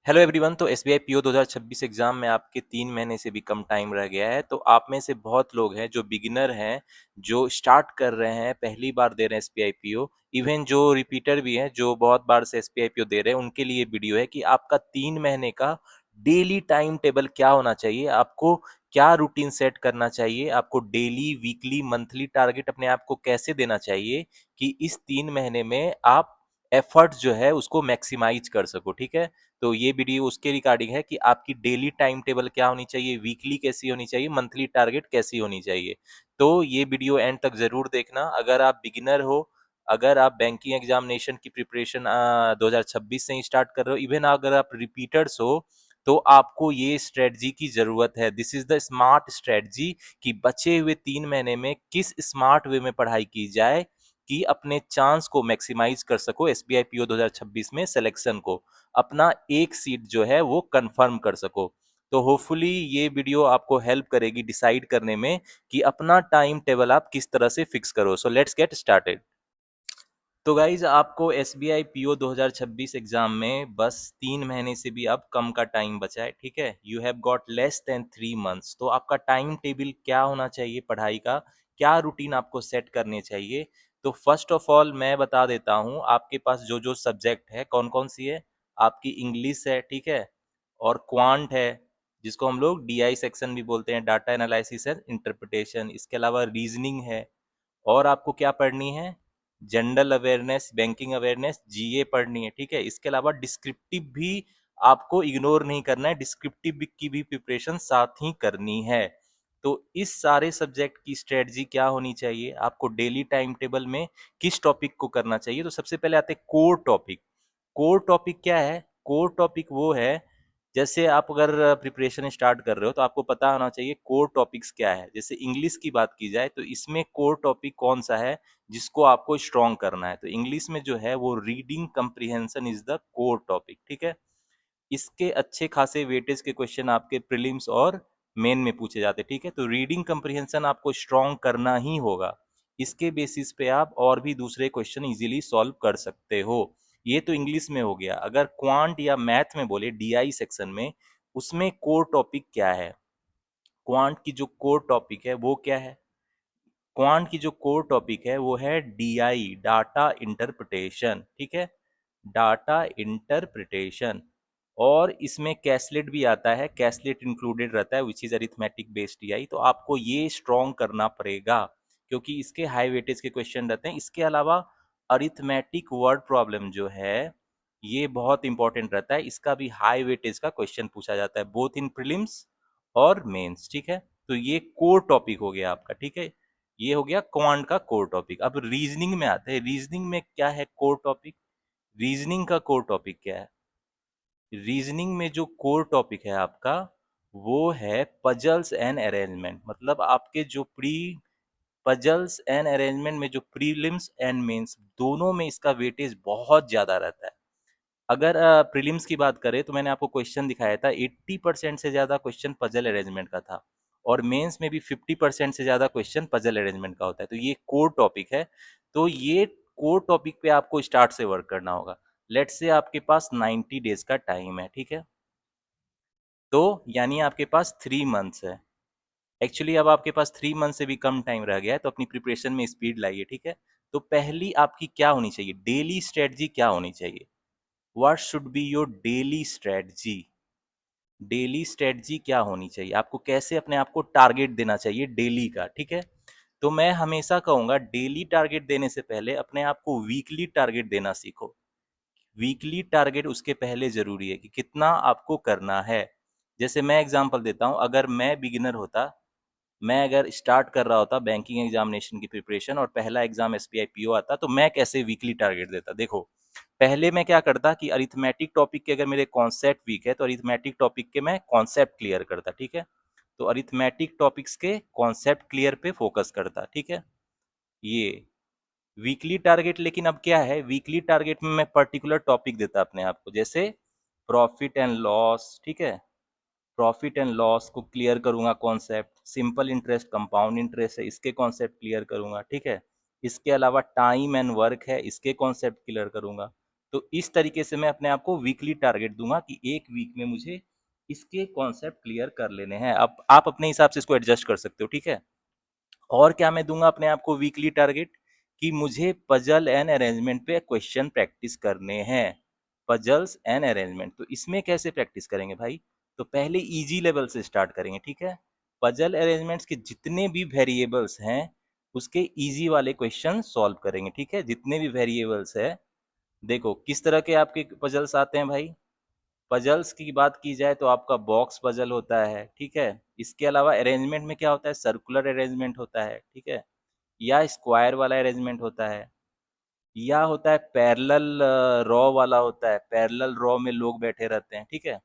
Hello everyone. तो SBI PO 2026 exam में आपके 3 महीने से भी कम टाइम रह गया है। तो आप में से बहुत लोग हैं जो बिगिनर हैं, जो स्टार्ट कर रहे हैं, पहली बार दे रहे हैं एसबीआई पीओ। इवन जो रिपीटर भी हैं, जो बहुत बार से एसबीआई पीओ दे रहे हैं, उनके लिए वीडियो है कि आपका 3 महीने का डेली टाइम टेबल क्या होना चाहिए, आपको क्या रूटीन सेट करना चाहिए, आपको डेली वीकली मंथली टारगेट अपने आप को कैसे देना चाहिए कि इस 3 महीने में आप एफर्ट जो है उसको मैक्सिमाइज कर सको। ठीक है, तो ये वीडियो उसके रिगार्डिंग है कि आपकी डेली टाइम टेबल क्या होनी चाहिए, वीकली कैसी होनी चाहिए, मंथली टारगेट कैसी होनी चाहिए। तो ये वीडियो एंड तक जरूर देखना। अगर आप बिगिनर हो, अगर आप बैंकिंग एग्जामिनेशन की प्रिपरेशन 2026 से ही स्टार्ट कर रहे हो, इवन अगर आप रिपीटर्स हो, तो आपको ये स्ट्रेटजी की जरूरत है। This is the smart strategy कि बचे हुए 3 महीने में किस स्मार्ट वे में पढ़ाई की जाए कि अपने चांस को मैक्सिमाइज कर सको एसबीआई पीओ 2026 में सिलेक्शन को, अपना एक सीट जो है वो कंफर्म कर सको। तो होपफुली ये वीडियो आपको हेल्प करेगी डिसाइड करने में कि अपना टाइम टेबल आप किस तरह से फिक्स करो। So let's get started. तो गाइज आपको S B I P O 2026 exam में बस 3 महीने से भी अब कम का टाइम बचा है। ठीक है, you have got less than 3 months. तो आपका टाइम टेबल क्या होना चाहिए, पढ़ाई का क्या रूटीन आपको सेट करने चाहिए। तो फर्स्ट ऑफ ऑल मैं बता देता हूँ, आपके पास जो जो सब्जेक्ट है कौन कौन सी है। आपकी इंग्लिश है, ठीक है, और क्वांट है, जिसको हम लोग डीआई सेक्शन भी बोलते हैं, डाटा एनालिसिस एंड इंटरप्रिटेशन। इसके अलावा रीजनिंग है, और आपको क्या पढ़नी है, जनरल अवेयरनेस, बैंकिंग अवेयरनेस, जीए पढ़नी है। ठीक है, इसके अलावा डिस्क्रिप्टिव भी आपको इग्नोर नहीं करना है, डिस्क्रिप्टिव की भी प्रिपरेशन साथ ही करनी है। तो इस सारे सब्जेक्ट की स्ट्रेटजी क्या होनी चाहिए, आपको डेली टाइम टेबल में किस टॉपिक को करना चाहिए। तो सबसे पहले आते हैं कोर टॉपिक। कोर टॉपिक क्या है, कोर टॉपिक वो है, जैसे आप अगर प्रिपरेशन स्टार्ट कर रहे हो तो आपको पता होना चाहिए कोर टॉपिक्स क्या है। जैसे इंग्लिश की बात की जाए तो इसमें कोर टॉपिक कौन सा है जिसको आपको स्ट्रॉन्ग करना है। तो इंग्लिश में जो है वो reading comprehension is the core topic. ठीक है, इसके अच्छे खासे वेटेज के क्वेश्चन आपके प्रीलिम्स और मेन में पूछे जाते हैं। ठीक है, तो रीडिंग कंप्रीहेंशन आपको स्ट्रॉन्ग करना ही होगा। इसके बेसिस पे आप और भी दूसरे क्वेश्चन इजीली सॉल्व कर सकते हो। ये तो इंग्लिश में हो गया। अगर क्वांट या मैथ में बोले डीआई सेक्शन में, उसमें कोर टॉपिक क्या है, क्वांट की जो कोर टॉपिक है वो क्या है, क्वांट की जो कोर टॉपिक है वो है डीआई, डाटा इंटरप्रिटेशन। ठीक है, डाटा इंटरप्रिटेशन। और इसमें कैसलेट भी आता है, कैसलेट इंक्लूडेड रहता है, which is arithmetic based DI. तो आपको ये स्ट्रॉन्ग करना पड़ेगा क्योंकि इसके हाई वेटेज के क्वेश्चन रहते हैं। इसके अलावा अरिथमेटिक वर्ड प्रॉब्लम जो है ये बहुत इंपॉर्टेंट रहता है, इसका भी हाई वेटेज का क्वेश्चन पूछा जाता है बोथ इन प्रीलिम्स और मेंस। ठीक है, तो ये कोर टॉपिक हो गया आपका। ठीक है, ये हो गया क्वांट का कोर टॉपिक। अब रीजनिंग में आते हैं, रीजनिंग में क्या है कोर टॉपिक। रीजनिंग का कोर टॉपिक क्या है, रीजनिंग में जो कोर टॉपिक है आपका वो है पजल्स एंड अरेंजमेंट। मतलब आपके जो प्री पजल्स एंड अरेंजमेंट में जो प्रीलिम्स एंड मेंस दोनों में इसका वेटेज बहुत ज्यादा रहता है। अगर प्रीलिम्स की बात करें तो मैंने आपको क्वेश्चन दिखाया था, 80% से ज्यादा क्वेश्चन पजल अरेंजमेंट का था, और मेंस में भी 50% से ज्यादा क्वेश्चन पजल अरेंजमेंट का होता है। तो ये कोर टॉपिक है। तो ये कोर टॉपिक पे आपको स्टार्ट से वर्क करना होगा। लेट्स से आपके पास 90 डेज का टाइम है। ठीक है, तो यानी आपके पास 3 मंथ्स है। एक्चुअली अब आपके पास 3 मंथ से भी कम टाइम रह गया है, तो अपनी प्रिपरेशन में स्पीड लाइए। ठीक है, तो पहली आपकी क्या होनी चाहिए, डेली स्ट्रेटजी क्या होनी चाहिए। What should be your daily strategy. Daily strategy क्या होनी चाहिए, आपको कैसे अपने आप को टारगेट देना चाहिए डेली का। ठीक है, तो मैं हमेशा कहूंगा डेली टारगेट देने से पहले अपने आप को वीकली टारगेट देना सीखो। वीकली टारगेट उसके पहले जरूरी है कि कितना आपको करना है। जैसे मैं एग्जांपल देता हूं, अगर मैं बिगिनर होता, मैं अगर स्टार्ट कर रहा होता बैंकिंग एग्जामिनेशन की प्रिपरेशन और पहला एग्जाम एसबीआई पीओ आता, तो मैं कैसे वीकली टारगेट देता। देखो, पहले मैं क्या करता कि अरिथमेटिक टॉपिक के अगर मेरे कॉन्सेप्ट वीक है तो अरिथमेटिक टॉपिक के मैं कॉन्सेप्ट क्लियर करता। ठीक है, तो अरिथमेटिक टॉपिक्स के कॉन्सेप्ट क्लियर पे फोकस करता। ठीक है, ये वीकली टारगेट। लेकिन अब क्या है, वीकली टारगेट में मैं पर्टिकुलर टॉपिक देता अपने आप को, जैसे प्रॉफिट एंड लॉस। ठीक है, प्रॉफिट एंड लॉस को क्लियर करूंगा concept, simple interest compound interest है इसके कॉन्सेप्ट क्लियर करूंगा। ठीक है, इसके अलावा टाइम एंड वर्क है, इसके कॉन्सेप्ट क्लियर करूंगा। तो इस तरीके से मैं अपने आप को वीकली टारगेट दूंगा कि एक वीक में मुझे इसके कॉन्सेप्ट क्लियर कर लेने हैं। अब आप अपने हिसाब से इसको एडजस्ट कर सकते हो, ठीक है। और क्या मैं दूंगा अपने आप को वीकली टारगेट कि मुझे पजल एंड अरेंजमेंट पे क्वेश्चन प्रैक्टिस करने हैं। पजल्स एंड अरेंजमेंट, तो इसमें कैसे प्रैक्टिस करेंगे भाई? तो पहले इजी लेवल से स्टार्ट करेंगे, ठीक है। पजल अरेंजमेंट्स के जितने भी वेरिएबल्स हैं उसके इजी वाले क्वेश्चन सॉल्व करेंगे, ठीक है। जितने भी वेरिएबल्स है, देखो किस तरह के आपके पजल्स आते हैं भाई। पजल्स की बात की जाए तो आपका बॉक्स पजल होता है, ठीक है। इसके अलावा अरेंजमेंट में क्या होता है, सर्कुलर अरेंजमेंट होता है, ठीक है, या स्क्वायर वाला अरेंजमेंट होता है, या होता है पैरेलल रॉ वाला होता है, पैरेलल रॉ में लोग बैठे रहते हैं, ठीक है।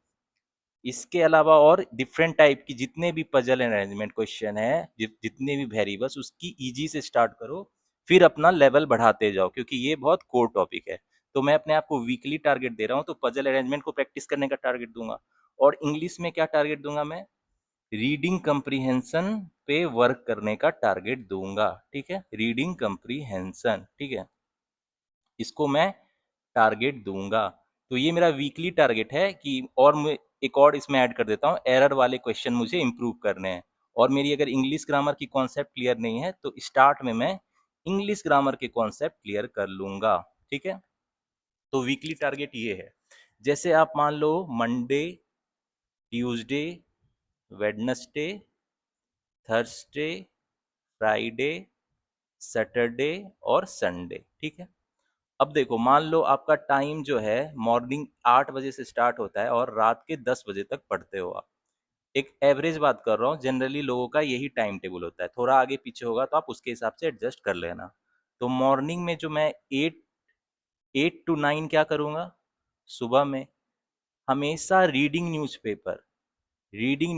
इसके अलावा और डिफरेंट टाइप की जितने भी पजल एंड अरेंजमेंट क्वेश्चन है, जितने भी वेरिएबल्स, उसकी इजी से स्टार्ट करो, फिर अपना लेवल बढ़ाते जाओ, क्योंकि ये बहुत कोर टॉपिक है। तो मैं अपने आप को वीकली टारगेट दे रहा हूँ, तो पजल अरेंजमेंट को प्रैक्टिस करने का टारगेट दूंगा। और इंग्लिश में क्या टारगेट दूंगा मैं? रीडिंग कंप्रीहेंशन पे वर्क करने का टारगेट दूंगा, ठीक है। रीडिंग कंप्रीहेंशन, ठीक है, इसको मैं टारगेट दूंगा। तो ये मेरा वीकली टारगेट है कि, और मैं एक और इसमें ऐड कर देता हूँ, एरर वाले क्वेश्चन मुझे इंप्रूव करने हैं। और मेरी अगर इंग्लिश ग्रामर की कॉन्सेप्ट क्लियर नहीं है तो स्टार्ट में मैं इंग्लिश ग्रामर के कॉन्सेप्ट क्लियर कर लूंगा, ठीक है। तो वीकली टारगेट ये है। जैसे आप मान लो Monday, Tuesday, Wednesday, Thursday, Friday, Saturday और संडे, ठीक है। अब देखो, मान लो आपका टाइम जो है मॉर्निंग 8 बजे से स्टार्ट होता है और रात के 10 बजे तक पढ़ते हो आप। एक एवरेज बात कर रहा हूँ, जनरली लोगों का यही टाइम टेबल होता है। थोड़ा आगे पीछे होगा तो आप उसके हिसाब से एडजस्ट कर लेना। तो मॉर्निंग में जो मैं 8 to 9 क्या करूँगा, सुबह में हमेशा रीडिंग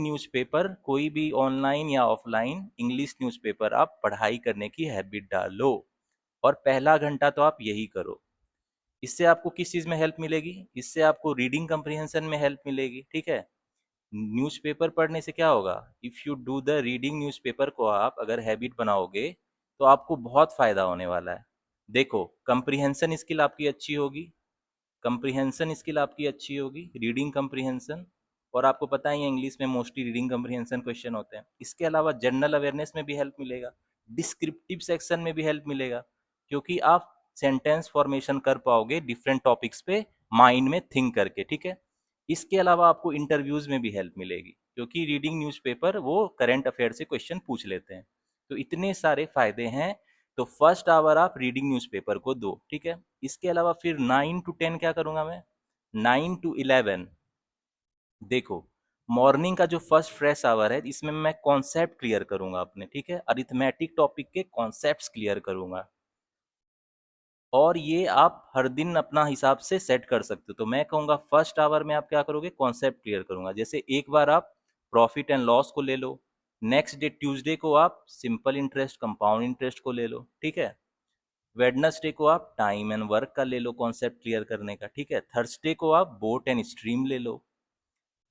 न्यूज़पेपर कोई भी ऑनलाइन या ऑफलाइन इंग्लिश न्यूज़पेपर आप पढ़ाई करने की हैबिट डालो। और पहला घंटा तो आप यही करो। इससे आपको किस चीज़ में हेल्प मिलेगी? इससे आपको रीडिंग कंप्रीहेंशन में हेल्प मिलेगी, ठीक है। न्यूज़पेपर पढ़ने से क्या होगा, if you do the reading newspaper को आप अगर हैबिट बनाओगे तो आपको बहुत फ़ायदा होने वाला है। देखो, कंप्रीहेंशन स्किल आपकी अच्छी होगी, कंप्रीहेंशन स्किल आपकी अच्छी होगी, रीडिंग कंप्रीहेंशन। और आपको पता ही है इंग्लिश में मोस्टली रीडिंग कंप्रीहेंशन क्वेश्चन होते हैं। इसके अलावा जनरल अवेयरनेस में भी हेल्प मिलेगा, डिस्क्रिप्टिव सेक्शन में भी हेल्प मिलेगा, क्योंकि आप सेंटेंस फॉर्मेशन कर पाओगे डिफरेंट टॉपिक्स पे माइंड में थिंक करके, ठीक है। इसके अलावा आपको इंटरव्यूज में भी हेल्प मिलेगी, क्योंकि रीडिंग न्यूज़पेपर वो करंट अफेयर से क्वेश्चन पूछ लेते हैं। तो इतने सारे फायदे हैं। तो फर्स्ट आवर आप रीडिंग न्यूज़पेपर को दो, ठीक है। इसके अलावा फिर 9 to 10 क्या करूंगा मैं? 9 to 11, देखो, मॉर्निंग का जो फर्स्ट फ्रेश आवर है इसमें मैं कॉन्सेप्ट क्लियर करूंगा अपने, ठीक है। अरिथमेटिक टॉपिक के कॉन्सेप्ट्स क्लियर करूंगा। और ये आप हर दिन अपना हिसाब से सेट कर सकते हो। तो मैं कहूँगा फर्स्ट आवर में आप क्या करोगे, कॉन्सेप्ट क्लियर करूंगा। जैसे एक बार आप प्रॉफिट एंड लॉस को ले लो, नेक्स्ट डे ट्यूसडे को आप सिंपल इंटरेस्ट कंपाउंड इंटरेस्ट को ले लो, ठीक है। वेडनेसडे को आप टाइम एंड वर्क का ले लो कॉन्सेप्ट क्लियर करने का, ठीक है। थर्सडे को आप बोट एंड स्ट्रीम ले लो।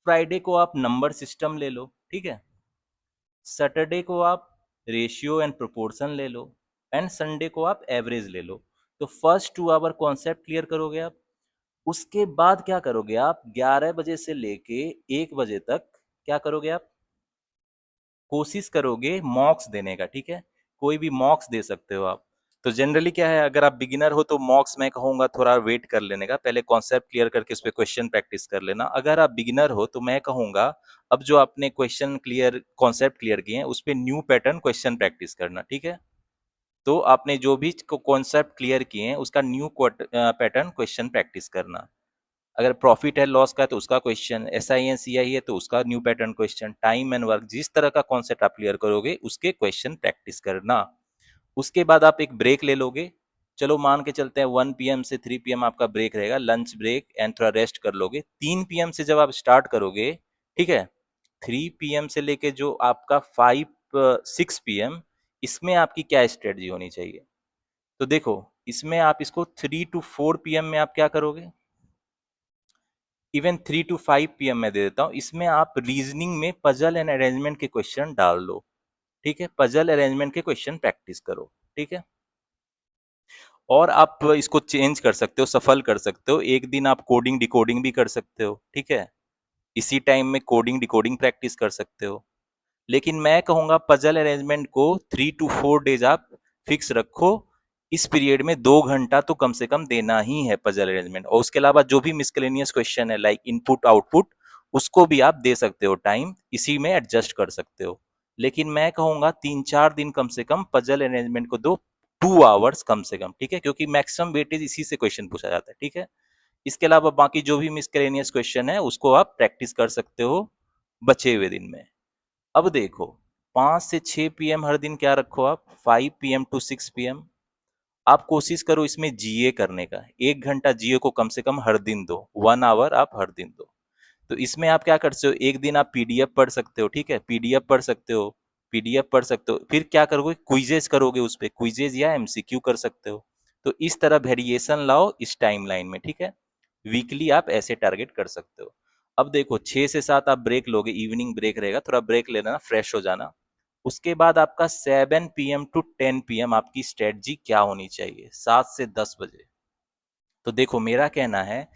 फ्राइडे को आप नंबर सिस्टम ले लो, ठीक है। सैटरडे को आप रेशियो एंड प्रोपोर्शन ले लो। एंड संडे को आप एवरेज ले लो। तो फर्स्ट 2 आवर कॉन्सेप्ट क्लियर करोगे आप। उसके बाद क्या करोगे आप, 11 बजे से लेके 1 बजे तक क्या करोगे आप, कोशिश करोगे मॉक्स देने का, ठीक है। कोई भी मॉक्स दे सकते हो आप। तो जनरली क्या है, अगर आप बिगिनर हो तो मॉक्स मैं कहूंगा थोड़ा वेट कर लेने का, पहले कॉन्सेप्ट क्लियर करके उस पर क्वेश्चन प्रैक्टिस कर लेना। अगर आप बिगिनर हो तो मैं कहूंगा अब जो आपने क्वेश्चन क्लियर कॉन्सेप्ट क्लियर किए हैं उस पर न्यू पैटर्न क्वेश्चन प्रैक्टिस करना, ठीक है। तो आपने जो भी कॉन्सेप्ट क्लियर किए हैं उसका न्यू पैटर्न क्वेश्चन प्रैक्टिस करना। अगर प्रॉफिट है लॉस का है तो उसका question, S I N C I है तो उसका new pattern question, time and work, जिस तरह का कॉन्सेप्ट आप क्लियर करोगे उसके क्वेश्चन प्रैक्टिस करना। उसके बाद आप एक ब्रेक ले लोगे। चलो मान के चलते हैं 1 PM से 3 PM आपका ब्रेक रहेगा, लंच ब्रेक एंड थोड़ा रेस्ट कर लोगे। 3 PM से जब आप स्टार्ट करोगे, ठीक है, 3 PM से लेके जो आपका 6 PM, इसमें आपकी क्या स्ट्रेटजी होनी चाहिए? तो देखो, इसमें आप इसको 3 to 4 PM में आप क्या करोगे, इवन 3 to 5 PM में दे देता हूँ। इसमें आप रीजनिंग में पजल एंड अरेंजमेंट के क्वेश्चन डाल लो, ठीक है। पजल अरेंजमेंट के क्वेश्चन प्रैक्टिस करो, ठीक है। और आप इसको चेंज कर सकते हो, सफल कर सकते हो। एक दिन आप कोडिंग डिकोडिंग भी कर सकते हो, ठीक है? इसी टाइम में कोडिंग डिकोडिंग प्रैक्टिस कर सकते हो। लेकिन मैं कहूंगा पजल अरेंजमेंट को 3 to 4 डेज आप फिक्स रखो। इस पीरियड में 2 घंटा तो कम से कम देना ही है पजल अरेंजमेंट, और उसके अलावा जो भी मिसलेनियस क्वेश्चन है लाइक इनपुट आउटपुट, उसको भी आप दे सकते हो टाइम, इसी में एडजस्ट कर सकते हो। लेकिन मैं कहूंगा 3-4 दिन कम से कम पजल अरेंजमेंट को दो, 2 आवर्स कम से कम, ठीक है? क्योंकि मैक्सिमम वेटेज इसी से क्वेश्चन पूछा जाता है, ठीक है? इसके अलावा बाकी जो भी मिसलेनियस क्वेश्चन है उसको आप प्रैक्टिस कर सकते हो बचे हुए दिन में। अब देखो, 5 से 6 PM हर दिन क्या रखो आप, 5 PM to 6 PM। आप कोशिश करो इसमें जीए करने का, 1 घंटा जीए को कम से कम हर दिन दो, 1 आवर आप हर दिन दो। तो इसमें आप क्या कर सकते हो, एक दिन आप पीडीएफ पढ़ सकते हो, ठीक है? पीडीएफ पढ़ सकते हो, पीडीएफ पढ़ सकते हो, फिर क्या करोगे, क्विजेज करोगे, उस पे क्विजेज या एमसीक्यू कर सकते हो। तो इस तरह वेरिएशन लाओ इस टाइमलाइन में, ठीक है? वीकली आप ऐसे टारगेट कर सकते हो। अब देखो, 6 से 7 आप ब्रेक लोगे, इवनिंग ब्रेक रहेगा, थोड़ा ब्रेक ले लेना, फ्रेश हो जाना। उसके बाद आपका 7 PM to 10 PM आपकी स्ट्रेटजी क्या होनी चाहिए, 7 से 10 बजे। तो देखो, मेरा कहना है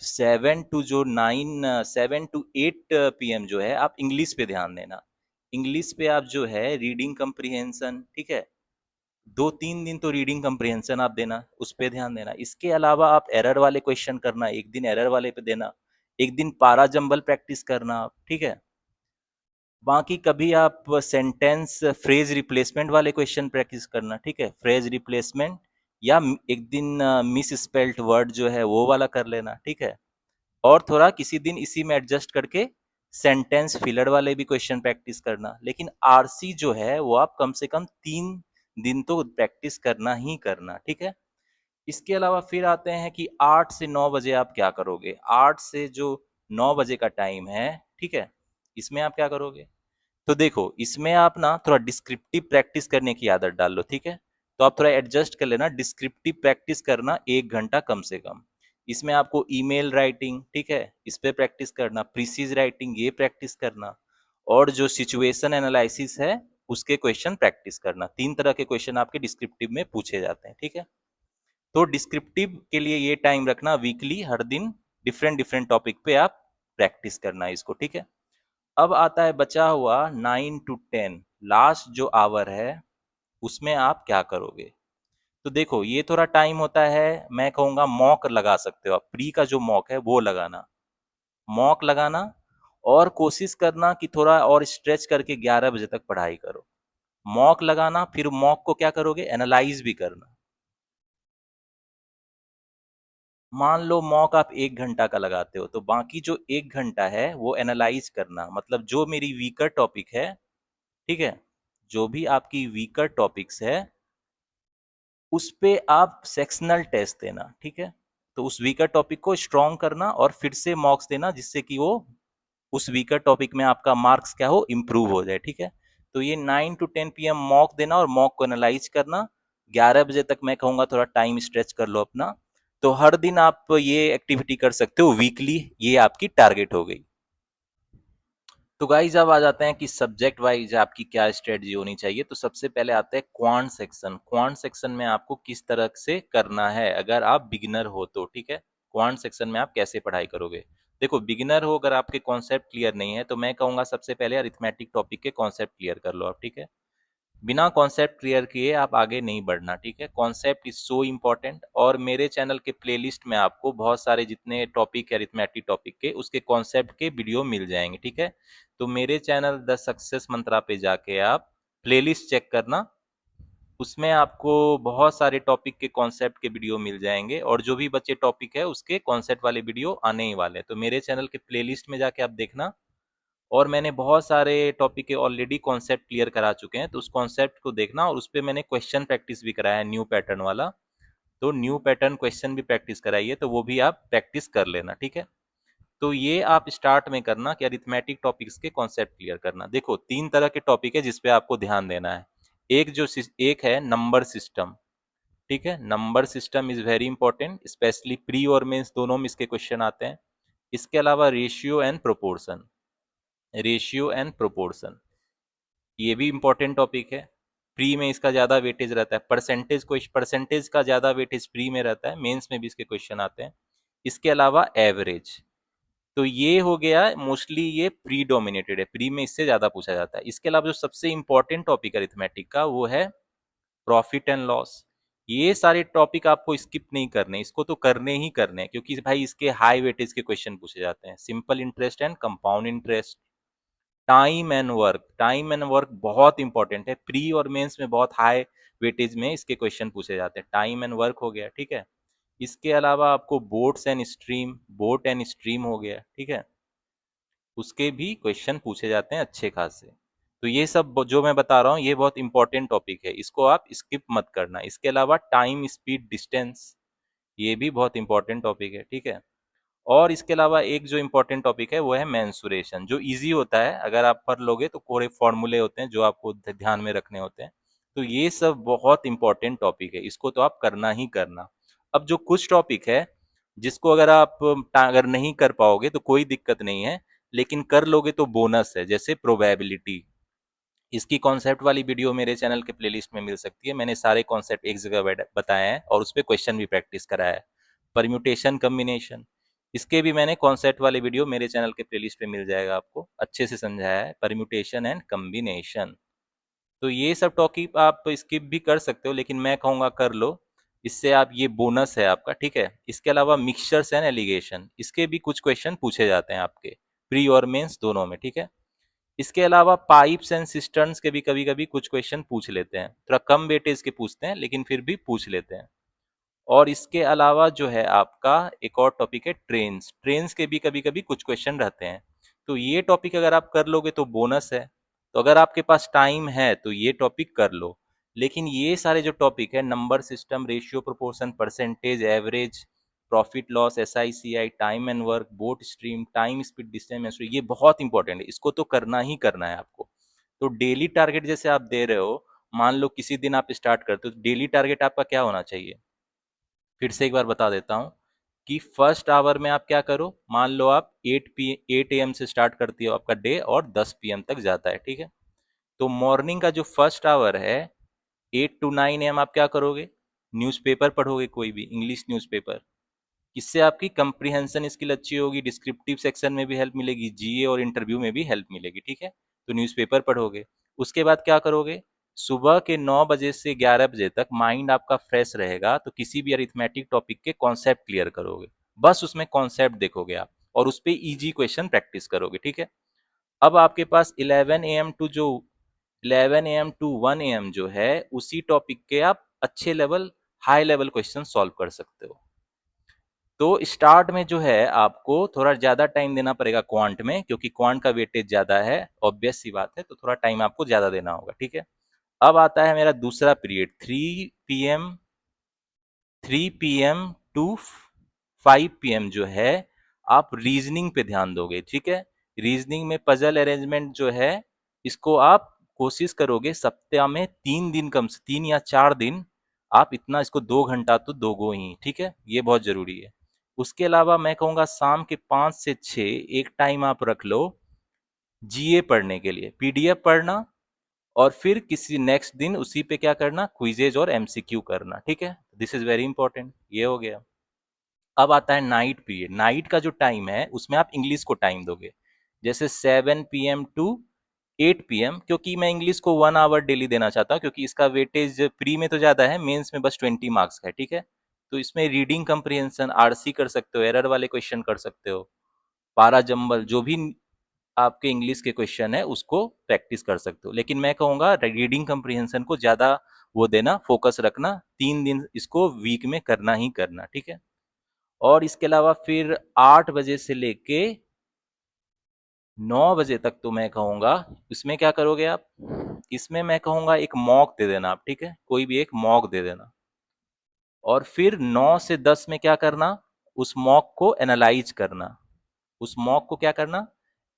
7 to 8 PM जो है, आप इंग्लिश पे ध्यान देना। इंग्लिश पे आप जो है रीडिंग कंप्रीहेंशन, ठीक है? 2-3 दिन तो रीडिंग कंप्रीहेंशन आप देना, उस पे ध्यान देना। इसके अलावा आप एरर वाले क्वेश्चन करना, एक दिन एरर वाले पे देना, एक दिन पारा जंबल प्रैक्टिस करना आप, ठीक है? बाकी कभी आप सेंटेंस फ्रेज रिप्लेसमेंट वाले क्वेश्चन प्रैक्टिस करना, ठीक है? फ्रेज रिप्लेसमेंट, या एक दिन मिस स्पेल्ट वर्ड जो है वो वाला कर लेना, ठीक है? और थोड़ा किसी दिन इसी में एडजस्ट करके सेंटेंस फिलर वाले भी क्वेश्चन प्रैक्टिस करना। लेकिन आरसी जो है वो आप कम से कम 3 दिन तो प्रैक्टिस करना ही करना, ठीक है? इसके अलावा फिर आते हैं कि 8 से 9 बजे आप क्या करोगे। 8 से जो 9 बजे का टाइम है, ठीक है, इसमें आप क्या करोगे? तो देखो, इसमें आप ना थोड़ा डिस्क्रिप्टिव प्रैक्टिस करने की आदत डाल लो, ठीक है? तो आप थोड़ा एडजस्ट कर लेना, डिस्क्रिप्टिव प्रैक्टिस करना 1 घंटा कम से कम। इसमें आपको ईमेल राइटिंग, ठीक है, इस पे प्रैक्टिस करना, प्रीसीज राइटिंग ये प्रैक्टिस करना, और जो सिचुएशन एनालिसिस है उसके क्वेश्चन प्रैक्टिस करना। 3 तरह के क्वेश्चन आपके डिस्क्रिप्टिव में पूछे जाते हैं, ठीक है? तो डिस्क्रिप्टिव के लिए ये टाइम रखना, वीकली हर दिन डिफरेंट डिफरेंट टॉपिक पे आप प्रैक्टिस करना है इसको, ठीक है? अब आता है बचा हुआ 9 to 10, लास्ट जो आवर है उसमें आप क्या करोगे। तो देखो, ये थोड़ा टाइम होता है, मैं कहूंगा मॉक लगा सकते हो आप, प्री का जो मॉक है वो लगाना, मॉक लगाना। और कोशिश करना कि थोड़ा और स्ट्रेच करके 11 बजे तक पढ़ाई करो। मॉक लगाना, फिर मॉक को क्या करोगे, एनालाइज भी करना। मान लो मॉक आप 1 घंटा का लगाते हो, तो बाकी जो 1 घंटा है वो एनालाइज करना, मतलब जो मेरी वीकर टॉपिक है, ठीक है, जो भी आपकी वीकर टॉपिक्स है उस पे आप सेक्शनल टेस्ट देना, ठीक है? तो उस वीकर टॉपिक को स्ट्रॉन्ग करना और फिर से मॉक्स देना, जिससे कि वो उस वीकर टॉपिक में आपका मार्क्स क्या हो, इम्प्रूव हो जाए, ठीक है? तो ये 9 to 10 PM मॉक देना और मॉक को एनालाइज करना। 11 बजे तक मैं कहूंगा थोड़ा टाइम स्ट्रेच कर लो अपना। तो हर दिन आप ये एक्टिविटी कर सकते हो वीकली, ये आपकी टारगेट हो गई। तो गाइज अब आ जाते हैं कि सब्जेक्ट वाइज आपकी क्या स्ट्रेटजी होनी चाहिए। तो सबसे पहले आते हैं क्वांट सेक्शन। क्वांट सेक्शन में आपको किस तरह से करना है अगर आप बिगिनर हो तो, ठीक है? क्वांट सेक्शन में आप कैसे पढ़ाई करोगे। देखो, बिगिनर हो अगर आपके कॉन्सेप्ट क्लियर नहीं है तो मैं कहूंगा सबसे पहले अरिथमेटिक टॉपिक के कॉन्सेप्ट क्लियर कर लो आप, ठीक है? बिना कॉन्सेप्ट क्लियर किए आप आगे नहीं बढ़ना, ठीक है? Concept is so important. और मेरे चैनल के प्लेलिस्ट में आपको बहुत सारे जितने टॉपिक है अरिथमेटिक टॉपिक के, उसके कॉन्सेप्ट के वीडियो मिल जाएंगे, ठीक है? तो मेरे चैनल द सक्सेस मंत्रा पे जाके आप प्लेलिस्ट चेक करना, उसमें आपको बहुत सारे टॉपिक के कॉन्सेप्ट के वीडियो मिल जाएंगे, और जो भी बच्चे टॉपिक है उसके कॉन्सेप्ट वाले वीडियो आने ही वाले हैं। तो मेरे चैनल के प्लेलिस्ट में जाके आप देखना। और मैंने बहुत सारे टॉपिक के ऑलरेडी कॉन्सेप्ट क्लियर करा चुके हैं, तो उस कॉन्सेप्ट को देखना, और उस पर मैंने क्वेश्चन प्रैक्टिस भी कराया है न्यू पैटर्न वाला। तो न्यू पैटर्न क्वेश्चन भी प्रैक्टिस कराइए, तो वो भी आप प्रैक्टिस कर लेना, ठीक है? तो ये आप स्टार्ट में करना कि अरिथमेटिक टॉपिक्स के कॉन्सेप्ट क्लियर करना। देखो, 3 तरह के टॉपिक है जिसपे आपको ध्यान देना है। एक है नंबर सिस्टम, ठीक है? Number system is very important, specially pre और मेंस दोनों में इसके क्वेश्चन आते हैं। इसके अलावा ratio and proportion, ratio and proportion ये भी इंपॉर्टेंट टॉपिक है। प्री में इसका ज़्यादा वेटेज रहता है, परसेंटेज का ज़्यादा वेटेज प्री में रहता है, मेंस में भी इसके क्वेश्चन आते हैं। इसके अलावा एवरेज, तो ये हो गया मोस्टली ये प्री डोमिनेटेड है, प्री में इससे ज़्यादा पूछा जाता है। इसके अलावा जो सबसे इंपॉर्टेंट टॉपिक अरिथमेटिक का वो है प्रॉफिट एंड लॉस। ये सारे टॉपिक आपको स्किप नहीं करने, इसको तो करने ही करने हैं, क्योंकि भाई इसके हाई वेटेज के क्वेश्चन पूछे जाते हैं। Simple interest and compound interest, time and work बहुत इंपॉर्टेंट है, प्री और मेंस में बहुत हाई वेटेज में इसके क्वेश्चन पूछे जाते हैं। टाइम एंड वर्क हो गया, ठीक है। इसके अलावा आपको बोट एंड स्ट्रीम हो गया, ठीक है, उसके भी क्वेश्चन पूछे जाते हैं अच्छे खासे। तो ये सब जो मैं बता रहा हूँ ये बहुत इंपॉर्टेंट टॉपिक है, इसको आप स्किप मत करना। इसके अलावा टाइम स्पीड डिस्टेंस, ये भी बहुत इंपॉर्टेंट टॉपिक है, ठीक है। और इसके अलावा एक जो इम्पोर्टेंट टॉपिक है वो है मेंसुरेशन, जो इजी होता है, अगर आप पढ़ लोगे तो कोरे फॉर्मूले होते हैं जो आपको ध्यान में रखने होते हैं। तो ये सब बहुत इंपॉर्टेंट टॉपिक है, इसको तो आप करना ही करना। अब जो कुछ टॉपिक है जिसको अगर आप अगर नहीं कर पाओगे तो कोई दिक्कत नहीं है, लेकिन कर लोगे तो बोनस है, जैसे प्रोबेबिलिटी। इसकी कॉन्सेप्ट वाली वीडियो मेरे चैनल के प्लेलिस्ट में मिल सकती है, मैंने सारे कॉन्सेप्ट एक जगह बताए हैं और उस पर क्वेश्चन भी प्रैक्टिस कराया है। परम्यूटेशन कम्बिनेशन, इसके भी मैंने कॉन्सेप्ट वाले वीडियो मेरे चैनल के प्लेलिस्ट पे मिल जाएगा, आपको अच्छे से समझाया है परम्यूटेशन एंड कम्बिनेशन। तो ये सब टॉपिक आप स्किप भी कर सकते हो, लेकिन मैं कहूँगा कर लो, इससे आप ये बोनस है आपका, ठीक है। इसके अलावा मिक्सचर्स एंड एलिगेशन, इसके भी कुछ क्वेश्चन पूछे जाते हैं आपके प्री और मेंस दोनों में, ठीक है। इसके अलावा पाइप्स एंड सिस्टर्न्स के भी कभी कभी कुछ क्वेश्चन पूछ लेते हैं, थोड़ा कम वेटेज के पूछते हैं लेकिन फिर भी पूछ लेते हैं। और इसके अलावा जो है आपका एक और टॉपिक है ट्रेन्स, ट्रेन्स के भी कभी कभी कुछ क्वेश्चन रहते हैं। तो ये टॉपिक अगर आप कर लोगे तो बोनस है, तो अगर आपके पास टाइम है तो ये टॉपिक कर लो। लेकिन ये सारे जो टॉपिक है, number system, ratio proportion, percentage, average, profit loss, SICI, time and work, boat stream, time speed distance, ये बहुत इंपॉर्टेंट है, इसको तो करना ही करना है आपको। तो डेली टारगेट जैसे आप दे रहे हो, मान लो किसी दिन आप स्टार्ट करते हो तो डेली टारगेट आपका क्या होना चाहिए, फिर से एक बार बता देता हूँ कि फर्स्ट आवर में आप क्या करो, मान लो आप 8 AM से स्टार्ट करती हो आपका डे और 10 PM तक जाता है, ठीक है। तो मॉर्निंग का जो फर्स्ट आवर है 8 to 9 AM आप क्या करोगे, न्यूज़पेपर पढ़ोगे, कोई भी इंग्लिश न्यूज़पेपर। इससे आपकी कंप्रीहेंशन स्किल अच्छी होगी, डिस्क्रिप्टिव सेक्शन में भी हेल्प मिलेगी, GA और इंटरव्यू में भी हेल्प मिलेगी, ठीक है। तो न्यूज़पेपर पढ़ोगे, उसके बाद क्या करोगे, सुबह के 9 बजे से 11 बजे तक माइंड आपका फ्रेश रहेगा, तो किसी भी अरिथमेटिक टॉपिक के कॉन्सेप्ट क्लियर करोगे, बस उसमें कॉन्सेप्ट देखोगे आप और उस पर ईजी क्वेश्चन प्रैक्टिस करोगे, ठीक है। अब आपके पास 11 AM टू 1 AM जो है उसी टॉपिक के आप अच्छे level, high level question solve कर सकते हो। तो स्टार्ट में जो है आपको थोड़ा ज्यादा टाइम देना पड़ेगा क्वांट में, क्योंकि क्वांट का वेटेज ज्यादा है, ऑब्वियस सी बात है, तो थोड़ा टाइम आपको ज्यादा देना होगा, ठीक है। अब आता है मेरा दूसरा पीरियड, 3 PM टू 5 PM जो है, आप रीजनिंग पे ध्यान दोगे, ठीक है। रीजनिंग में पजल अरेंजमेंट जो है, इसको आप कोशिश करोगे सप्ताह में 3 दिन, कम से 3 या 4 दिन आप इतना इसको 2 घंटा तो दोगो ही, ठीक है, ये बहुत जरूरी है। उसके अलावा मैं कहूँगा शाम के 5 से 6 एक टाइम आप रख लो GA पढ़ने के लिए, PDF पढ़ना, और फिर किसी नेक्स्ट दिन उसी पे क्या करना, क्विजेज और MCQ करना, ठीक है। दिस इज वेरी इंपॉर्टेंट, ये हो गया। अब आता है नाइट पीरियड, नाइट का जो टाइम है उसमें आप इंग्लिश को टाइम दोगे, जैसे 7 PM टू 8 PM, क्योंकि मैं इंग्लिश को 1 आवर डेली देना चाहता हूँ, क्योंकि इसका वेटेज प्री में तो ज़्यादा है, मेंस में बस 20 मार्क्स का है, ठीक है। तो इसमें रीडिंग कंप्रीहेंशन, RC कर सकते हो, एरर वाले क्वेश्चन कर सकते हो, पारा जंबल, जो भी आपके इंग्लिश के क्वेश्चन है उसको प्रैक्टिस कर सकते हो। लेकिन मैं कहूँगा रीडिंग कंप्रीहेंशन को ज़्यादा वो देना, फोकस रखना, 3 दिन इसको वीक में करना ही करना, ठीक है। और इसके अलावा फिर 8 बजे से लेके 9 बजे तक तो मैं कहूँगा इसमें क्या करोगे आप, इसमें मैं कहूँगा एक मॉक दे देना आप, ठीक है, कोई भी एक मॉक दे देना। और फिर 9 से 10 में क्या करना, उस मॉक को एनालाइज करना, उस मॉक को क्या करना,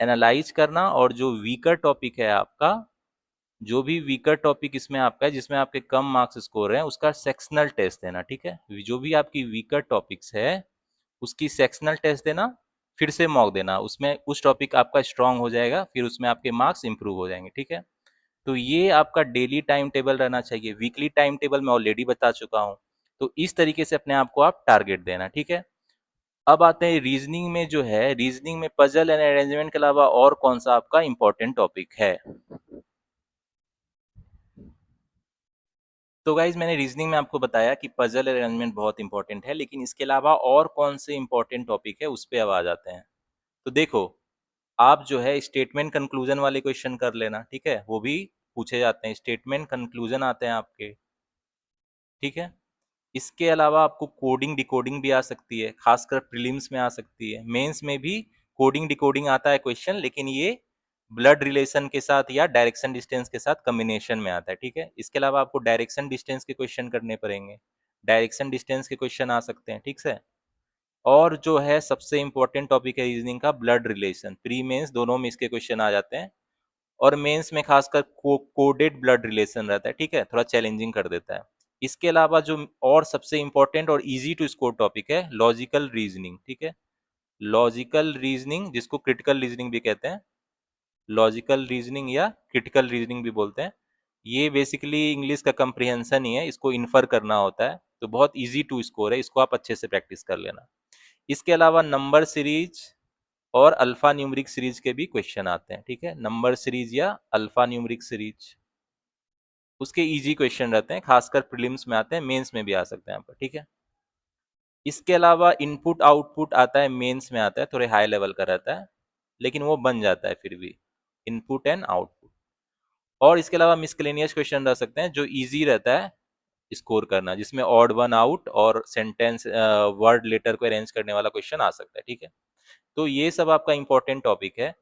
एनालाइज करना। और जो वीकर टॉपिक है आपका, जो भी वीकर टॉपिक इसमें आपका है जिसमें आपके कम मार्क्स स्कोर हैं, उसका सेक्शनल टेस्ट देना, ठीक है। जो भी आपकी वीकर टॉपिक्स है उसकी सेक्शनल टेस्ट देना, फिर से मॉक देना, उसमें उस टॉपिक आपका स्ट्रांग हो जाएगा, फिर उसमें आपके मार्क्स इंप्रूव हो जाएंगे, ठीक है। तो ये आपका डेली टाइम टेबल रहना चाहिए। वीकली टाइम टेबल मैं ऑलरेडी बता चुका हूँ। तो इस तरीके से अपने आप को आप टारगेट देना, ठीक है। अब आते हैं रीजनिंग में। जो है रीजनिंग में पजल एंड अरेंजमेंट के अलावा और कौन सा आपका इंपॉर्टेंट टॉपिक है? तो गाइज मैंने रीजनिंग में आपको बताया कि पजल अरेंजमेंट बहुत इंपॉर्टेंट है, लेकिन इसके अलावा और कौन से इंपॉर्टेंट टॉपिक है उस पे अब आ जाते हैं। तो देखो, आप जो है स्टेटमेंट कंक्लूजन वाले क्वेश्चन कर लेना, ठीक है, वो भी पूछे जाते हैं। स्टेटमेंट कंक्लूजन आते हैं आपके, ठीक है। इसके अलावा आपको कोडिंग डिकोडिंग भी आ सकती है, खासकर प्रीलिम्स में आ सकती है। मेंस में भी कोडिंग डिकोडिंग आता है क्वेश्चन, लेकिन ये ब्लड रिलेशन के साथ या डायरेक्शन डिस्टेंस के साथ कॉम्बिनेशन में आता है, ठीक है। इसके अलावा आपको डायरेक्शन डिस्टेंस के क्वेश्चन करने पड़ेंगे, डायरेक्शन डिस्टेंस के क्वेश्चन आ सकते हैं, ठीक से। और जो है सबसे इंपॉर्टेंट टॉपिक है रीजनिंग का, ब्लड रिलेशन। प्री मेंस दोनों में इसके क्वेश्चन आ जाते हैं, और मेंस में खासकर कोडेड ब्लड रिलेशन रहता है, ठीक है, थोड़ा चैलेंजिंग कर देता है। इसके अलावा जो और सबसे इंपॉर्टेंट और इजी टू स्कोर टॉपिक है, लॉजिकल रीजनिंग, ठीक है। लॉजिकल रीजनिंग, जिसको क्रिटिकल रीजनिंग भी कहते हैं, लॉजिकल रीजनिंग या क्रिटिकल रीजनिंग भी बोलते हैं। ये बेसिकली इंग्लिश का कंप्रिहेंशन ही है, इसको इन्फर करना होता है। तो बहुत इजी टू स्कोर है, इसको आप अच्छे से प्रैक्टिस कर लेना। इसके अलावा नंबर सीरीज और अल्फा न्यूमरिक सीरीज के भी क्वेश्चन आते हैं, ठीक है। नंबर सीरीज या अल्फा न्यूमरिक सीरीज, उसके इजी क्वेश्चन रहते हैं, खासकर प्रीलिम्स में आते हैं, मेंस में भी आ सकते हैं यहाँ पर, ठीक है। इसके अलावा इनपुट आउटपुट आता है, मेंस में आता है, थोड़े हाई लेवल का रहता है, लेकिन वो बन जाता है फिर भी, इनपुट एंड आउटपुट। और इसके अलावा मिसलेनियस क्वेश्चन रह सकते हैं जो इजी रहता है स्कोर करना, जिसमें ऑड वन आउट और सेंटेंस वर्ड लेटर को अरेंज करने वाला क्वेश्चन आ सकता है, ठीक है। तो ये सब आपका इंपॉर्टेंट टॉपिक है।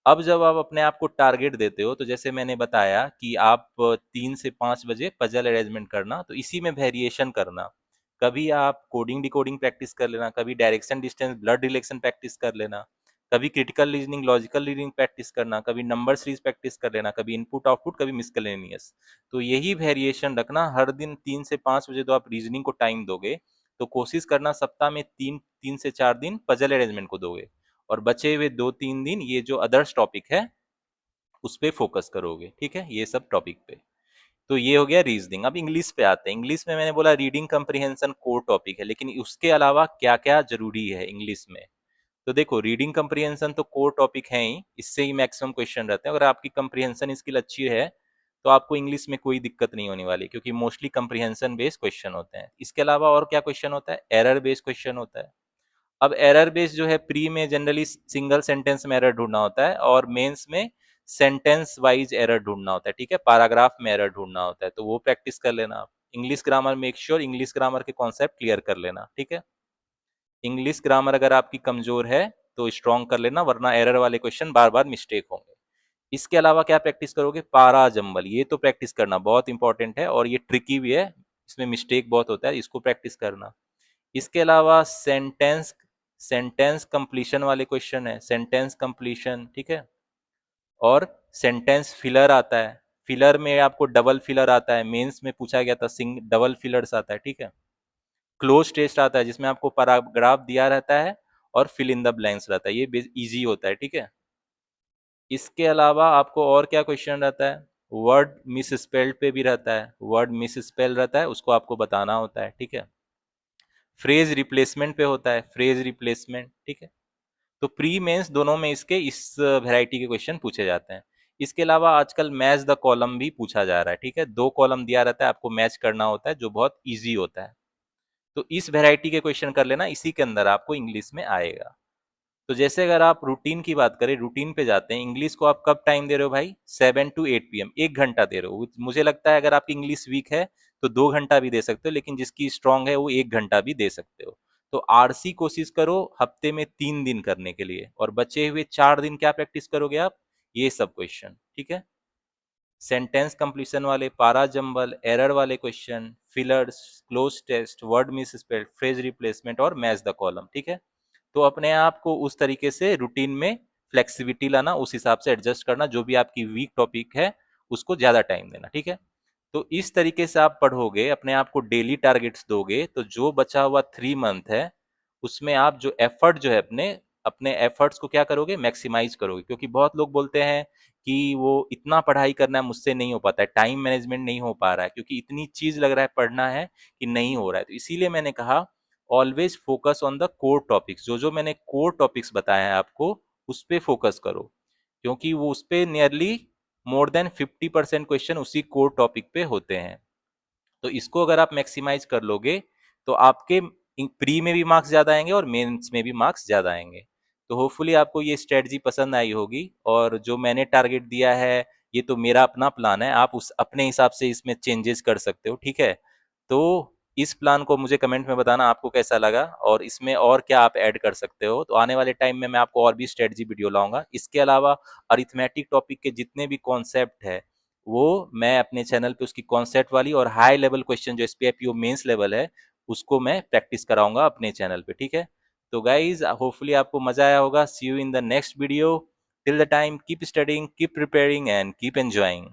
अब जब आप अपने आप को टारगेट देते हो, तो जैसे मैंने बताया कि आप 3 से 5 बजे पजल अरेंजमेंट करना, तो इसी में वेरिएशन करना। कभी आप कोडिंग डिकोडिंग प्रैक्टिस कर लेना, कभी direction distance blood relation practice कर लेना, कभी critical reasoning logical reasoning practice करना, कभी नंबर सीरीज प्रैक्टिस कर लेना, कभी इनपुट आउटपुट, कभी मिसलेनियस। तो यही वेरिएशन रखना हर दिन। 3 से 5 बजे तो आप रीजनिंग को टाइम दोगे, तो कोशिश करना सप्ताह में 3 से 4 दिन पजल अरेंजमेंट को दोगे, और बचे हुए 2-3 दिन ये जो अदर्स टॉपिक है उस पे फोकस करोगे, ठीक है, ये सब टॉपिक पे। तो ये हो गया रीजनिंग। अब इंग्लिश पे आते हैं। इंग्लिश में मैंने बोला रीडिंग कंप्रिहेंशन कोर टॉपिक है, लेकिन उसके अलावा क्या क्या जरूरी है इंग्लिश में। तो देखो, रीडिंग कंप्रिहेंशन तो कोर टॉपिक है ही, इससे ही मैक्सिमम क्वेश्चन रहते हैं। अगर आपकी कंप्रिहेंशन स्किल अच्छी है तो आपको इंग्लिश में कोई दिक्कत नहीं होने वाली, क्योंकि मोस्टली कंप्रिहेंशन बेस्ड क्वेश्चन होते हैं। इसके अलावा और क्या क्वेश्चन होता है, एरर बेस्ड क्वेश्चन होता है। अब एरर बेस जो है, प्री में जनरली सिंगल सेंटेंस में एरर ढूंढना होता है, और मेंस में सेंटेंस वाइज एरर ढूंढना होता है, ठीक है, पैराग्राफ में एरर ढूंढना होता है। तो वो प्रैक्टिस कर लेना आप। English grammar, make sure English grammar के कॉन्सेप्ट क्लियर कर लेना, ठीक है। इंग्लिश ग्रामर अगर आपकी कमजोर है तो स्ट्रॉन्ग कर लेना, वरना एरर वाले क्वेश्चन बार बार मिस्टेक होंगे। इसके अलावा क्या प्रैक्टिस करोगे, पारा जंबल, ये तो प्रैक्टिस करना बहुत इंपॉर्टेंट है, और ये ट्रिकी भी है, इसमें मिस्टेक बहुत होता है, इसको प्रैक्टिस करना। इसके अलावा सेंटेंस सेंटेंस कंप्लीशन वाले क्वेश्चन है, सेंटेंस कंप्लीशन, ठीक है। और सेंटेंस फिलर आता है, फिलर में आपको डबल फिलर आता है, मेंस में पूछा गया था, सिंग डबल फिलर्स आता है, ठीक है। क्लोज टेस्ट आता है, जिसमें आपको पैराग्राफ दिया रहता है और फिल इन द ब्लैंक्स रहता है, ये इजी होता है, ठीक है। इसके अलावा आपको और क्या क्वेश्चन रहता है, वर्ड मिस स्पेल्ड पे भी रहता है, वर्ड मिस स्पेल रहता है, उसको आपको बताना होता है, ठीक है। फ्रेज रिप्लेसमेंट पे होता है, फ्रेज रिप्लेसमेंट, ठीक है। तो प्री मेंस दोनों में इसके इस वैरायटी के क्वेश्चन पूछे जाते हैं। इसके अलावा आजकल मैच द कॉलम भी पूछा जा रहा है, ठीक है। 2 कॉलम दिया रहता है, आपको मैच करना होता है, जो बहुत इजी होता है। तो इस वैरायटी के क्वेश्चन कर लेना, इसी के अंदर आपको इंग्लिश में आएगा। तो जैसे अगर आप रूटीन की बात करें, रूटीन पे जाते हैं, इंग्लिश को आप कब टाइम दे रहे हो भाई, 7 to 8 PM, 1 घंटा दे रहे हो। मुझे लगता है अगर आपकी इंग्लिश वीक है तो 2 घंटा भी दे सकते हो, लेकिन जिसकी स्ट्रांग है वो 1 घंटा भी दे सकते हो। तो आरसी कोशिश करो हफ्ते में 3 दिन करने के लिए, और बचे हुए 4 दिन क्या प्रैक्टिस करोगे आप, ये सब क्वेश्चन, ठीक है। सेंटेंस कंप्लीशन वाले, पारा जंबल, एरर वाले question, fillers, cloze test, word misspelled, phrase replacement और मैच द कॉलम, ठीक है। तो अपने आप को उस तरीके से रूटीन में फ्लेक्सिबिलिटी लाना, उस हिसाब से एडजस्ट करना, जो भी आपकी वीक टॉपिक है उसको ज्यादा टाइम देना, ठीक है। तो इस तरीके से आप पढ़ोगे, अपने आप को डेली टारगेट्स दोगे, तो जो बचा हुआ 3 मंथ है उसमें आप जो एफर्ट जो है अपने अपने एफर्ट्स को क्या करोगे, मैक्सिमाइज करोगे। क्योंकि बहुत लोग बोलते हैं कि वो इतना पढ़ाई करना है, मुझसे नहीं हो पाता है, टाइम मैनेजमेंट नहीं हो पा रहा है, क्योंकि इतनी चीज लग रहा है पढ़ना है कि नहीं हो रहा है। तो इसीलिए मैंने कहा always focus on the core topics. जो जो मैंने कोर टॉपिक्स बताए हैं आपको, उस पे फोकस करो, क्योंकि वो उस पे नियरली मोर देन 50% क्वेश्चन उसी कोर टॉपिक पे होते हैं। तो इसको अगर आप मैक्सिमाइज कर लोगे तो आपके प्री में भी मार्क्स ज्यादा आएंगे और मेंस में भी मार्क्स ज्यादा आएंगे। तो होपफुली आपको ये स्ट्रेटजी पसंद आई होगी, और जो मैंने टारगेट दिया है ये तो मेरा अपना प्लान है, आप उस अपने हिसाब से इसमें चेंजेस कर सकते हो, ठीक है। तो इस प्लान को मुझे कमेंट में बताना आपको कैसा लगा, और इसमें और क्या आप ऐड कर सकते हो। तो आने वाले टाइम में मैं आपको और भी स्ट्रेटजी वीडियो लाऊंगा। इसके अलावा अरिथमेटिक टॉपिक के जितने भी कॉन्सेप्ट है वो मैं अपने चैनल पे उसकी कॉन्सेप्ट वाली और हाई लेवल क्वेश्चन जो एसपीआईपीओ मेंस लेवल है उसको मैं प्रैक्टिस कराऊंगा अपने चैनल पे, ठीक है। तो गाइज होपफुली आपको मजा आया होगा। See you in the next video. Till the time keep studying, keep preparing and keep enjoying.